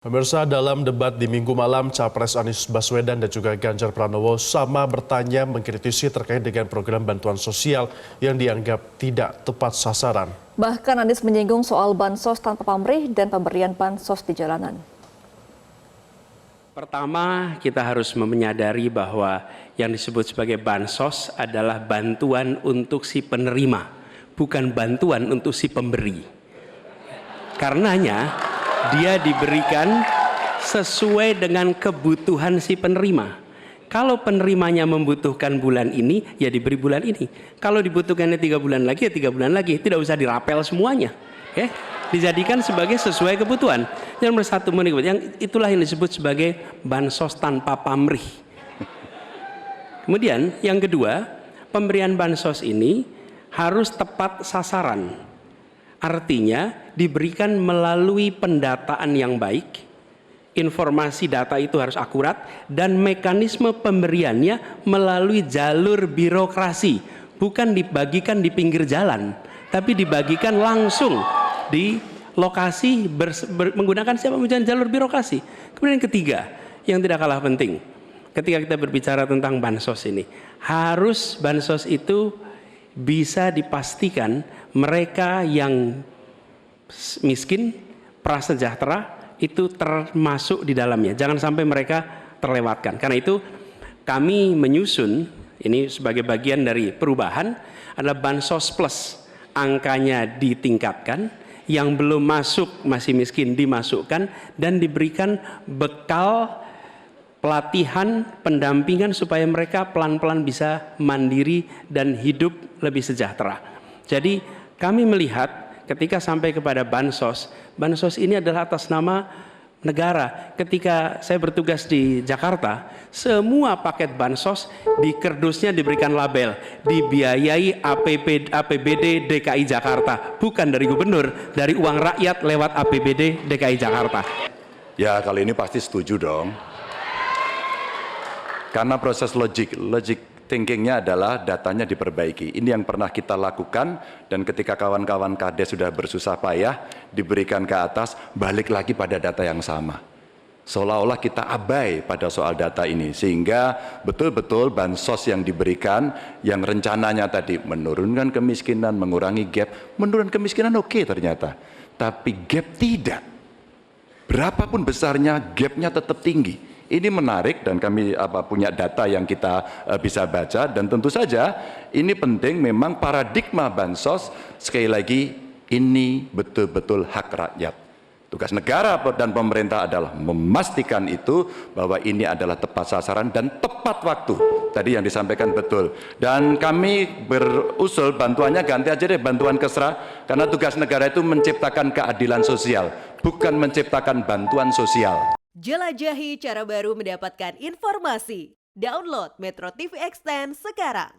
Pemirsa, dalam debat di Minggu malam, Capres Anies Baswedan dan juga Ganjar Pranowo sama bertanya mengkritisi terkait dengan program bantuan sosial yang dianggap tidak tepat sasaran. Bahkan Anies menyinggung soal bansos tanpa pamrih dan pemberian bansos di jalanan. Pertama, kita harus menyadari bahwa yang disebut sebagai bansos adalah bantuan untuk si penerima, bukan bantuan untuk si pemberi. Karenanya, dia diberikan sesuai dengan kebutuhan si penerima. Kalau penerimanya membutuhkan bulan ini, ya diberi bulan ini. Kalau dibutuhkannya 3 bulan lagi, ya 3 bulan lagi. Tidak usah dirapel semuanya. Ya, dijadikan sebagai sesuai kebutuhan. Yang nomor satu, yang itulah yang disebut sebagai bansos tanpa pamrih. Kemudian yang kedua, pemberian bansos ini harus tepat sasaran. Artinya diberikan melalui pendataan yang baik, informasi data itu harus akurat, dan mekanisme pemberiannya melalui jalur birokrasi, bukan dibagikan di pinggir jalan, tapi dibagikan langsung di lokasi menggunakan jalur birokrasi. Kemudian yang ketiga, yang tidak kalah penting, ketika kita berbicara tentang bansos ini, harus bansos itu bisa dipastikan mereka yang miskin, prasejahtera itu termasuk di dalamnya. Jangan sampai mereka terlewatkan. Karena itu kami menyusun ini sebagai bagian dari perubahan adalah bansos plus. Angkanya ditingkatkan, yang belum masuk masih miskin dimasukkan dan diberikan bekal pelatihan, pendampingan supaya mereka pelan-pelan bisa mandiri dan hidup lebih sejahtera. Jadi kami melihat ketika sampai kepada bansos ini adalah atas nama negara. Ketika saya bertugas di Jakarta, semua paket bansos di kerdusnya diberikan label dibiayai APBD DKI Jakarta, bukan dari gubernur, dari uang rakyat lewat APBD DKI Jakarta. Ya, kali ini pasti setuju dong. Karena proses logic thinkingnya adalah datanya diperbaiki. Ini yang pernah kita lakukan, dan ketika kawan-kawan Kades sudah bersusah payah diberikan ke atas, balik lagi pada data yang sama. Seolah-olah kita abai pada soal data ini, sehingga betul-betul bansos yang diberikan, yang rencananya tadi menurunkan kemiskinan, mengurangi gap, menurunkan kemiskinan oke ternyata, tapi gap tidak. Berapapun besarnya, gapnya tetap tinggi. Ini menarik dan kami punya data yang kita bisa baca, dan tentu saja ini penting. Memang paradigma bansos, sekali lagi, ini betul-betul hak rakyat. Tugas negara dan pemerintah adalah memastikan itu, bahwa ini adalah tepat sasaran dan tepat waktu. Tadi yang disampaikan betul. Dan kami berusul bantuannya ganti aja deh, bantuan kesra, karena tugas negara itu menciptakan keadilan sosial, bukan menciptakan bantuan sosial. Jelajahi cara baru mendapatkan informasi. Download Metro TV Extend sekarang.